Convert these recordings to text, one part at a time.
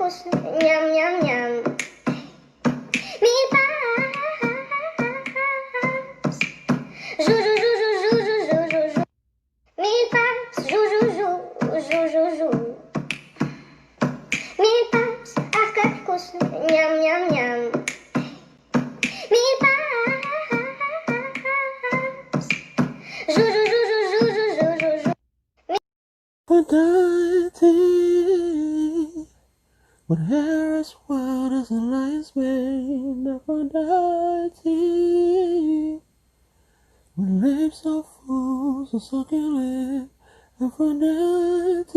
Nyam, nyam, nyam. Me pass. Jou, jou, jou, jou, jou, jou, jou, jou, jou. Me pass. Jou, jou, jou, jou, jou, jou. Me pass. Arcacos. Nyam, nyam, nyam. Me pass. Jou, jou, jou, jou, jou, jou, jou, jou, jou. Aphrodite, with hair as white as a lion's mane. Aphrodite, with lips so full, so succulent. Aphrodite,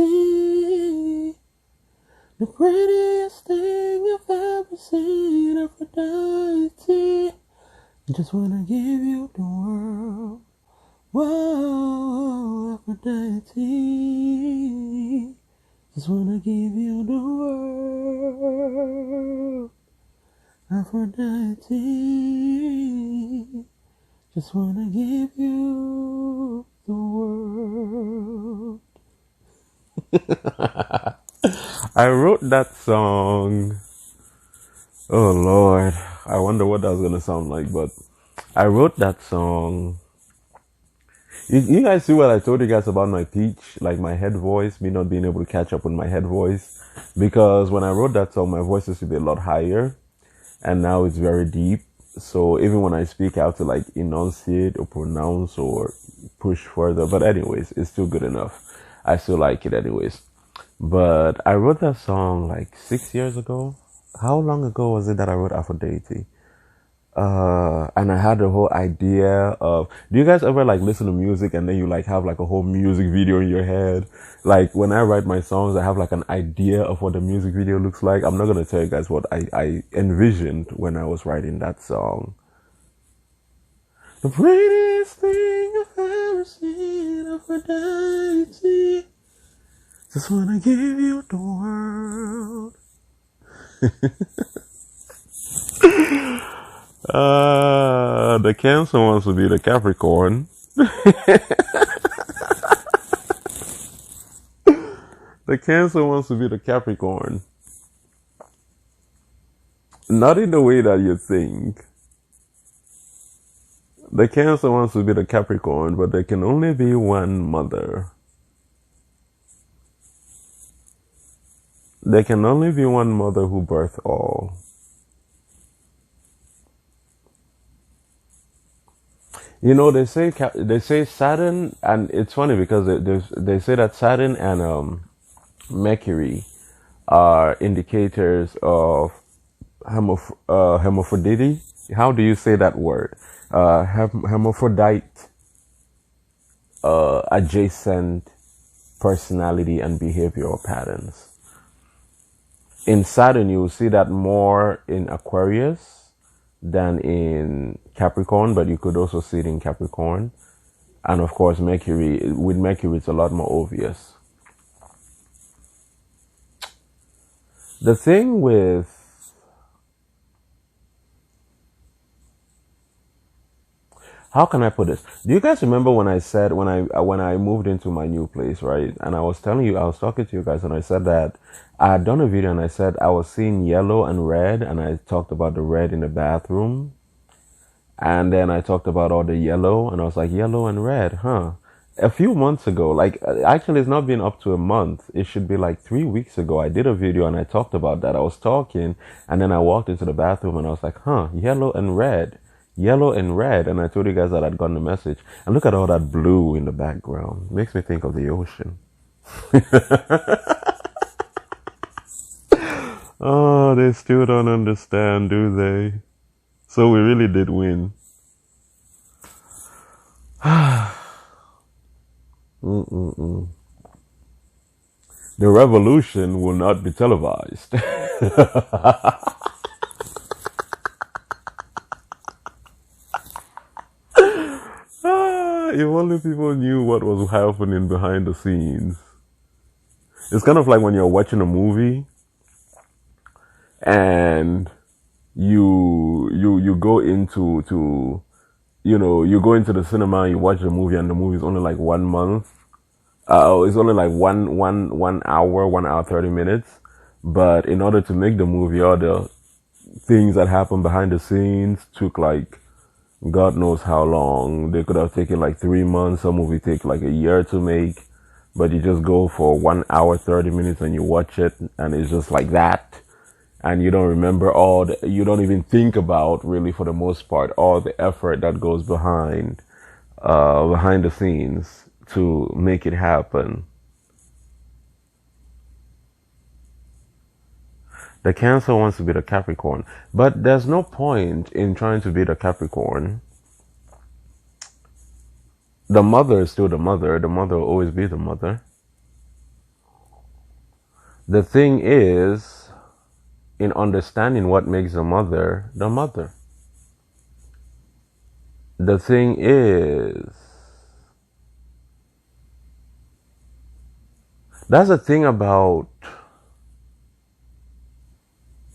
the prettiest thing I've ever seen. Aphrodite, I just wanna give you the world. Whoa, Aphrodite, just wanna give you the world. Aphrodite, just wanna give you the world. I wrote that song. Oh Lord, I wonder what that was gonna sound like, but I wrote that song. You guys see what I told you guys about my pitch, like my head voice, me not being able to catch up with my head voice? Because when I wrote that song, my voice used to be a lot higher, and now it's very deep. So even when I speak, I have to like enunciate or pronounce or push further. But anyways, it's still good enough. I still like it anyways. But I wrote that song like 6 years ago. How long ago was it that I wrote Aphrodite? And I had the whole idea of, do you guys ever like listen to music and then you like have like a whole music video in your head? Like when I write my songs, I have like an idea of what the music video looks like. I'm not going to tell you guys what I envisioned when I was writing that song. The prettiest thing I've ever seen, Aphrodite, just wanna give you the world. The Cancer wants to be the Capricorn. The Cancer wants to be the Capricorn. Not in the way that you think. The Cancer wants to be the Capricorn, but there can only be one mother. There can only be one mother who birthed all. You know, they say Saturn, and it's funny because they say that Saturn and Mercury are indicators of hermaphrodite. How do you say that word? Hermaphrodite adjacent personality and behavioral patterns. In Saturn, you will see that more in Aquarius than in Capricorn, but you could also see it in Capricorn. And of course, Mercury, with Mercury, it's a lot more obvious. The thing with how can I put this? Do you guys remember when I said when I moved into my new place, right? And I was telling you, I was talking to you guys, and I said that I had done a video, and I said I was seeing yellow and red, and I talked about the red in the bathroom, and then I talked about all the yellow, and I was like, yellow and red, huh? A few months ago, like actually, it's not been up to a month. It should be like 3 weeks ago. I did a video and I talked about that. I was talking, and then I walked into the bathroom, and I was like, huh, yellow and red. Yellow and red, and I told you guys that I'd gotten the message. And look at all that blue in the background. Makes me think of the ocean. Oh, they still don't understand, do they? So we really did win. The revolution will not be televised. If only people knew what was happening behind the scenes. It's kind of like when you're watching a movie and you go into you go into the cinema and you watch the movie, and the movie is only like 1 month. It's only like one hour, 1 hour 30 minutes. But in order to make the movie, all the things that happened behind the scenes took like God knows how long. They could have taken like 3 months. Some movie take like a year to make. But you just go for 1 hour, 30 minutes and you watch it and it's just like that. And you don't remember you don't even think about really for the most part, all the effort that goes behind the scenes to make it happen. The Cancer wants to be the Capricorn, but there's no point in trying to be the Capricorn. The mother is still the mother. The mother will always be the mother. The thing is, in understanding what makes the mother the mother. The thing is, that's the thing about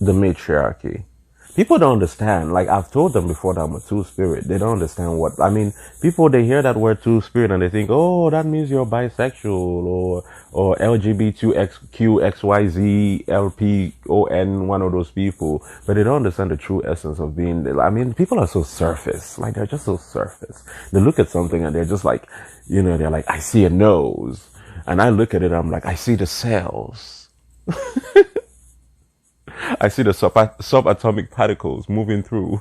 the matriarchy. People don't understand. Like I've told them before that I'm a two-spirit. They don't understand what I mean. People, they hear that word two-spirit and they think, oh, that means you're bisexual or LGBTQXYZ LPON, one of those people. But they don't understand the true essence of being. I mean, people are so surface. Like they're just so surface. They look at something and they're just like, they're like, I see a nose, and I look at it, I'm like, I see the cells. I see the subatomic particles moving through.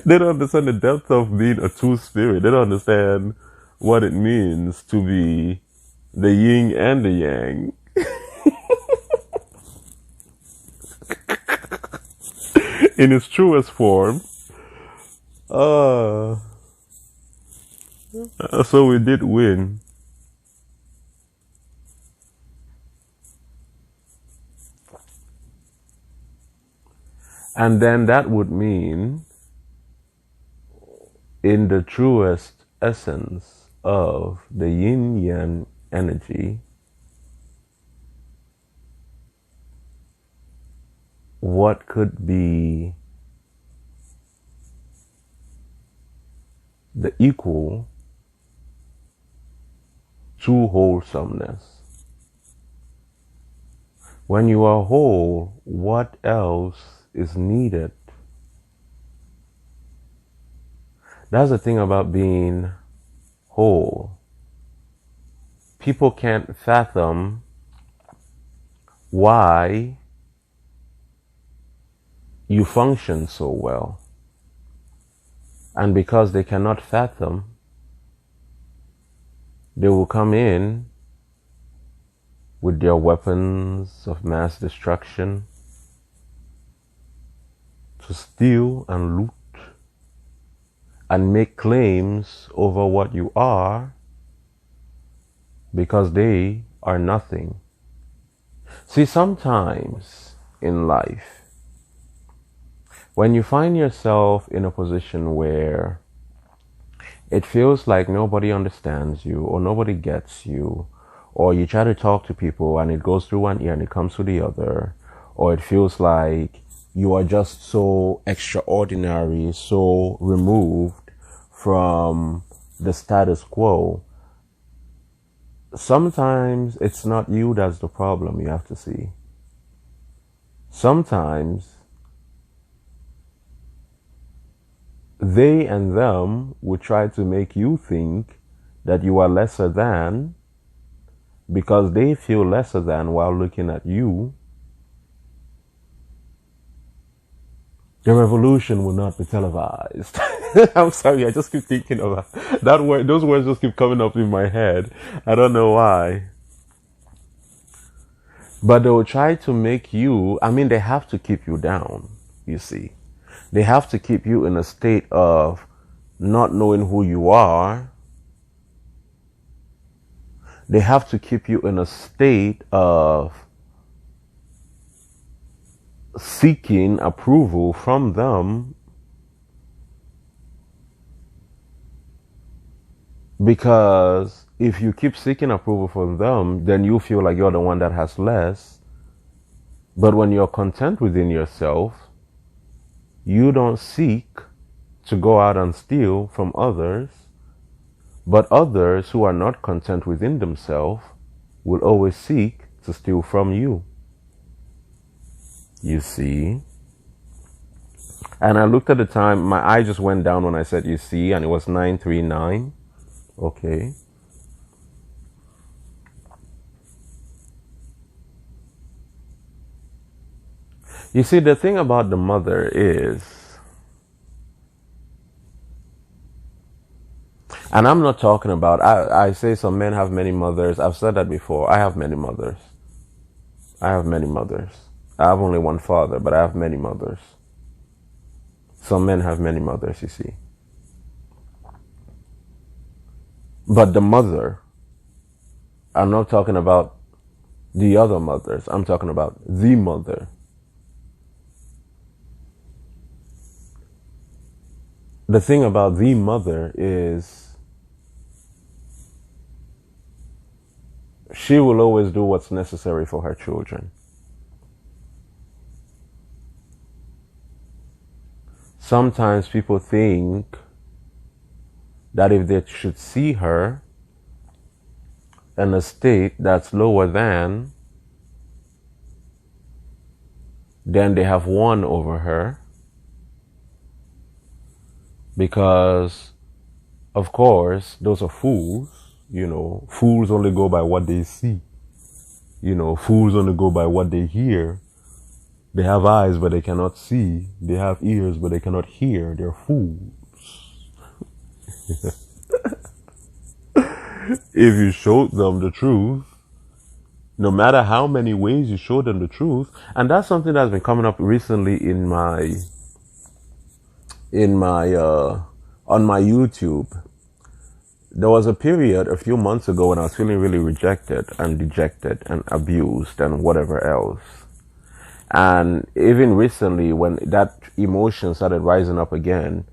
They don't understand the depth of being a two-spirit. They don't understand what it means to be the yin and the yang. In its truest form. So we did win. And then that would mean, in the truest essence of the yin-yang energy, what could be the equal to wholesomeness? When you are whole, what else is needed? That's the thing about being whole. People can't fathom why you function so well. And because they cannot fathom, they will come in with their weapons of mass destruction to steal and loot and make claims over what you are, because they are nothing. See, sometimes in life, when you find yourself in a position where it feels like nobody understands you or nobody gets you, or you try to talk to people and it goes through one ear and it comes through the other, or it feels like you are just so extraordinary, so removed from the status quo, sometimes it's not you that's the problem. You have to see. Sometimes they and them would try to make you think that you are lesser than, because they feel lesser than while looking at you. The revolution will not be televised. I'm sorry, I just keep thinking about that word. Those words just keep coming up in my head. I don't know why. But they will try to make you, they have to keep you down, you see. They have to keep you in a state of not knowing who you are. They have to keep you in a state of seeking approval from them, because if you keep seeking approval from them, then you feel like you're the one that has less. But when you're content within yourself, you don't seek to go out and steal from others. But others who are not content within themselves, will always seek to steal from you. You see? And I looked at the time, my eye just went down when I said you see, and it was 9:39. Okay. You see, the thing about the mother is, and I'm not talking about, I say some men have many mothers. I've said that before. I have many mothers. I have many mothers. I have only one father, but I have many mothers. Some men have many mothers, you see. But the mother, I'm not talking about the other mothers. I'm talking about the mother. The thing about the mother is she will always do what's necessary for her children. Sometimes people think that if they should see her in a state that's lower than, then they have won over her. Because, of course, those are fools. You know, fools only go by what they see. You know, fools only go by what they hear. They have eyes, but they cannot see. They have ears, but they cannot hear. They're fools. If you showed them the truth, no matter how many ways you show them the truth, and that's something that's been coming up recently on my YouTube. There was a period a few months ago when I was feeling really rejected and dejected and abused and whatever else. And even recently when that emotion started rising up again,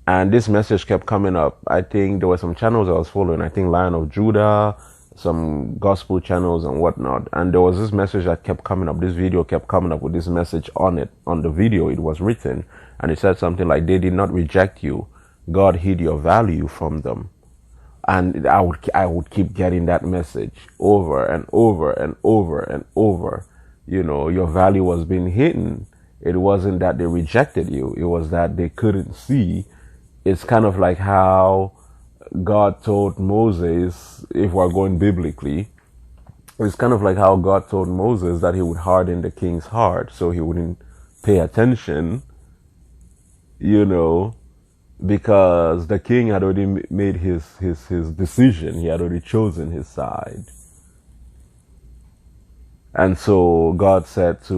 and this message kept coming up, I think there were some channels I was following, I think Lion of Judah, some gospel channels and whatnot. And there was this message that kept coming up. This video kept coming up with this message on it. On the video, it was written. And it said something like, they did not reject you. God hid your value from them. And I would keep getting that message over and over and over and over. You know, your value was being hidden. It wasn't that they rejected you. It was that they couldn't see. It's kind of like how God told Moses, if we're going biblically, it's kind of like how God told Moses that he would harden the king's heart so he wouldn't pay attention, you know, because the king had already made his decision. He had already chosen his side. And so God said he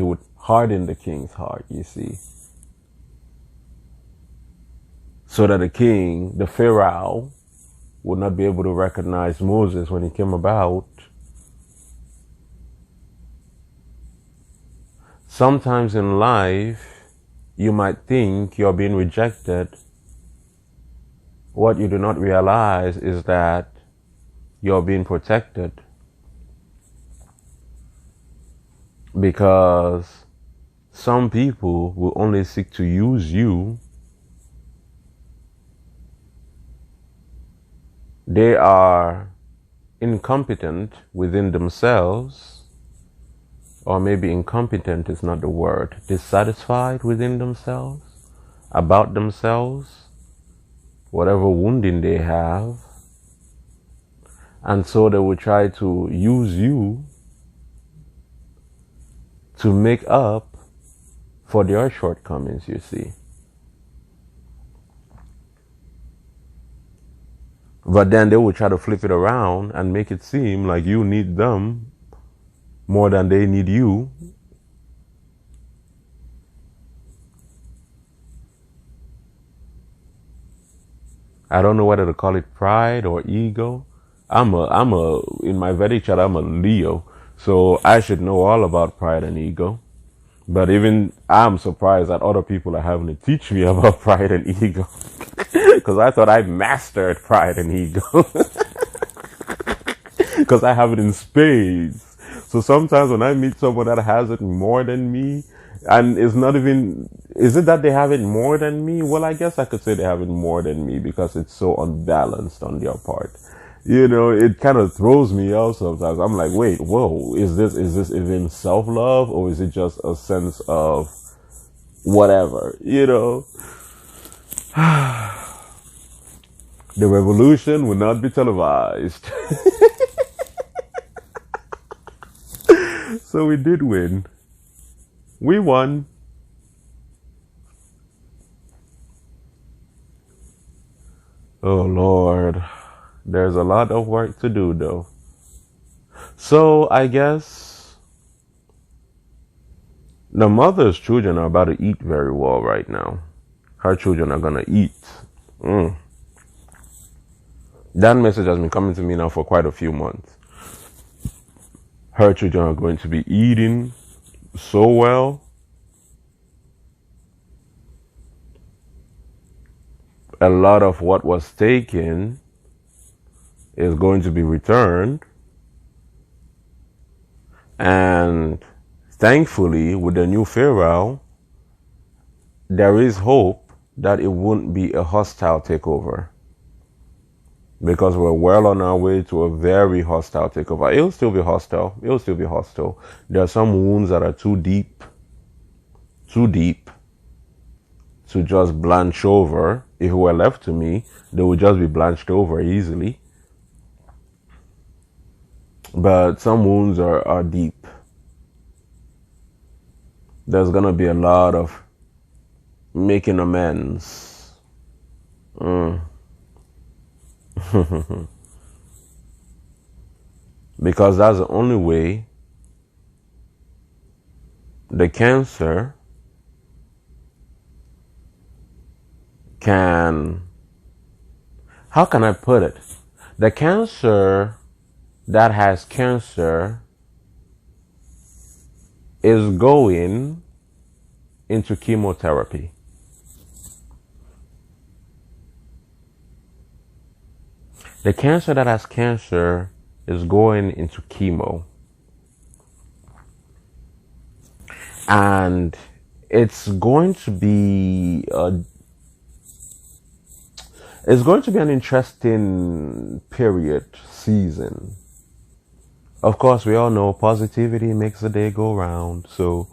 would harden the king's heart, you see. So that the king, the Pharaoh, would not be able to recognize Moses when he came about. Sometimes in life, you might think you're being rejected. What you do not realize is that you're being protected. Because some people will only seek to use you. They are incompetent within themselves, or maybe incompetent is not the word, dissatisfied within themselves, about themselves, whatever wounding they have. And so they will try to use you to make up for their shortcomings, you see. But then they will try to flip it around and make it seem like you need them more than they need you. I don't know whether to call it pride or ego. In my Vedic chart, I'm a Leo. So I should know all about pride and ego. But even I'm surprised that other people are having to teach me about pride and ego. Because I thought I mastered pride and ego. Because I have it in spades. So sometimes when I meet someone that has it more than me, and it's not even, is it that they have it more than me? Well, I guess I could say they have it more than me because it's so unbalanced on their part. It kind of throws me off sometimes. I'm like, wait, whoa, is this even self-love, or is it just a sense of whatever, The revolution will not be televised. So we did win. We won. Oh Lord, there's a lot of work to do though. So I guess the mother's children are about to eat very well right now. Her children are gonna eat. Mm. That message has been coming to me now for quite a few months. Her children are going to be eating so well. A lot of what was taken is going to be returned. And thankfully, with the new Pharaoh, there is hope that it won't be a hostile takeover. Because we're well on our way to a very hostile takeover. It'll still be hostile. There are some wounds that are too deep to just blanch over. If it were left to me, they would just be blanched over easily. But some wounds are deep. There's gonna be a lot of making amends. Because that's the only way the cancer can, how can I put it? The cancer that has cancer is going into chemotherapy. The cancer that has cancer is going into chemo. And it's going to be an interesting season. Of course, we all know positivity makes the day go round. So,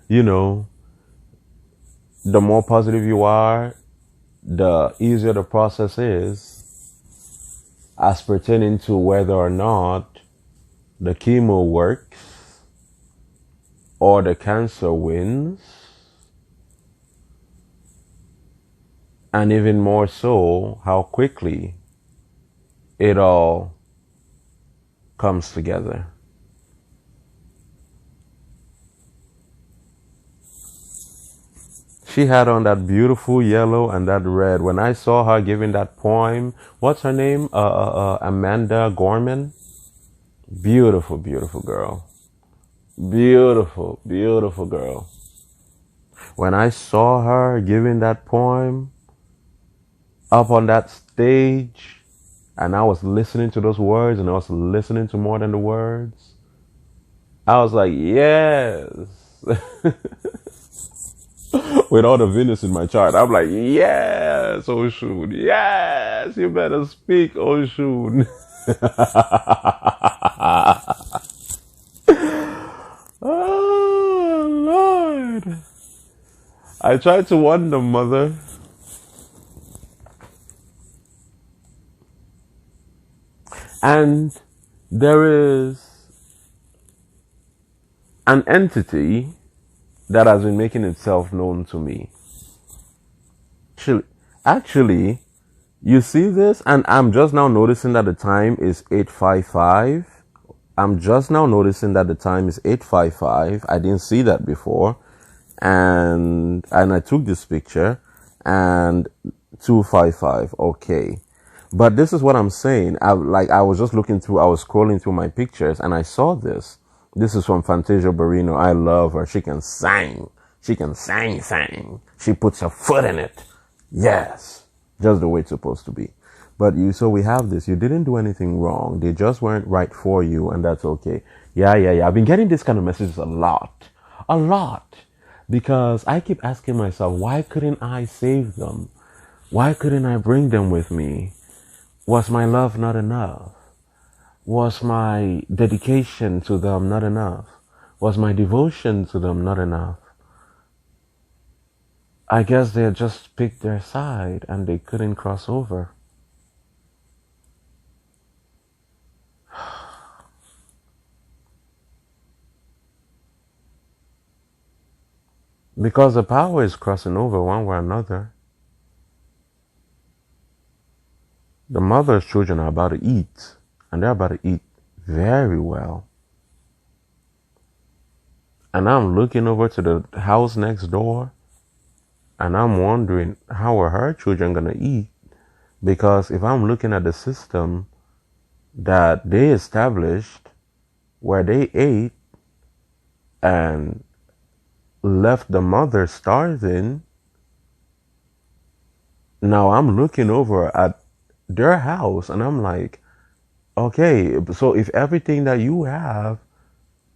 the more positive you are, the easier the process is as pertaining to whether or not the chemo works or the cancer wins. And even more so, how quickly it all comes together. She had on that beautiful yellow and that red. When I saw her giving that poem, what's her name? Amanda Gorman. Beautiful, beautiful girl. Beautiful, beautiful girl. When I saw her giving that poem up on that stage, and I was listening to those words, and I was listening to more than the words, I was like, yes. With all the Venus in my chart, I'm like, yes, Oshun. Yes, you better speak, Oshun. Oh, Lord. I tried to warn the mother. And there is an entity that has been making itself known to me. Actually, you see this, and I'm just now noticing that the time is 8:55. I'm just now noticing that the time is 8:55. I didn't see that before. And I took this picture, and 2:55. Okay. But this is what I'm saying. I was just I was scrolling through my pictures, and I saw this. This is from Fantasia Barrino. I love her. She can sing. She can sing. She puts her foot in it. Yes. Just the way it's supposed to be. But so we have this. You didn't do anything wrong. They just weren't right for you, and that's okay. Yeah. I've been getting this kind of messages a lot. Because I keep asking myself, why couldn't I save them? Why couldn't I bring them with me? Was my love not enough? Was my dedication to them not enough? Was my devotion to them not enough? I guess they had just picked their side and they couldn't cross over. Because the power is crossing over one way or another. The mother's children are about to eat, and they're about to eat very well. And I'm looking over to the house next door, and I'm wondering, how are her children going to eat? Because if I'm looking at the system that they established, where they ate and left the mother starving, now I'm looking over at their house and I'm like, okay, so if everything that you have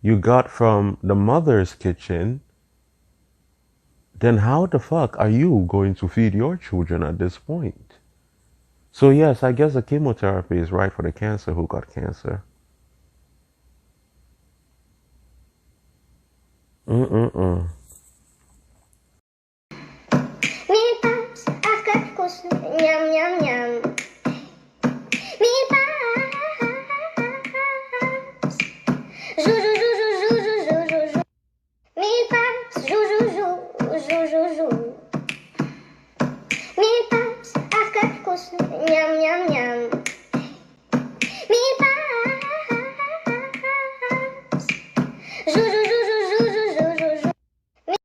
you got from the mother's kitchen, then how the fuck are you going to feed your children at this point? So yes, I guess the chemotherapy is right for the cancer who got cancer. Mm-mm-mm. Mi paps, ach как вкусно, ням-ням-ням. Mi paps, жу-жу-жу-жу-жу-жу-жу-жу. Mi paps, жу-жу-жу-жу-жу-жу. Mi paps, ach как вкусно, ням-ням-ням. Mi